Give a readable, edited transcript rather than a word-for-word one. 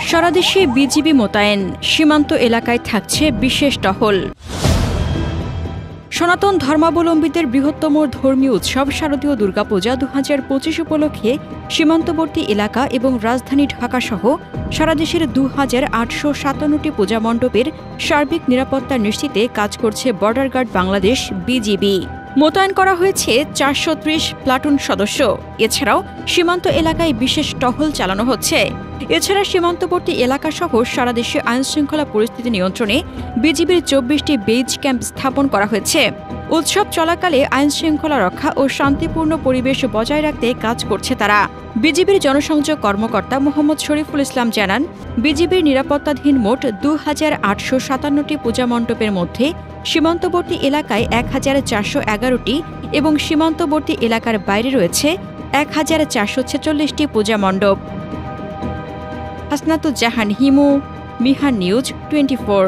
সারা দেশে বিজিবি মোতায়েন, সীমান্ত এলাকায় থাকছে বিশেষ টহল। সনাতন ধর্মাবলম্বীদের বৃহত্তম ধর্মীয় উৎসব শারদীয় দুর্গাপূজা ২০২৫ উপলক্ষে সীমান্তবর্তী এলাকা এবং রাজধানী ঢাকাসহ সারা দেশের ২,৮৫৭টি পূজা মণ্ডপের সার্বিক নিরাপত্তা নিশ্চিতে কাজ করছে বর্ডার গার্ড বাংলাদেশ বিজিবি। মোতায়েন করা হয়েছে ৪৩০ প্লাটুন সদস্য। এছাড়াও সীমান্ত এলাকায় বিশেষ টহল চালানো হচ্ছে। এছাড়া সীমান্তবর্তী এলাকাসহ সারা দেশে আইনশৃঙ্খলা পরিস্থিতি নিয়ন্ত্রণে বিজিবির ২৪টি বেজ ক্যাম্প স্থাপন করা হয়েছে। উৎসব চলাকালে আইনশৃঙ্খলা রক্ষা ও শান্তিপূর্ণ পরিবেশ বজায় রাখতে কাজ করছে তারা। বিজিবির জনসংযোগ কর্মকর্তা মোহাম্মদ শরীফুল ইসলাম জানান, বিজিবির নিরাপত্তাধীন মোট ২,৮৫৭টি পূজা মণ্ডপের মধ্যে সীমান্তবর্তী এলাকায় ১,৪১১টি এবং সীমান্তবর্তী এলাকার বাইরে রয়েছে ১,৪৪৬টি পূজা মণ্ডপ। হাসনাতুজ্জাহান হিমু, মিহান নিউজ 24।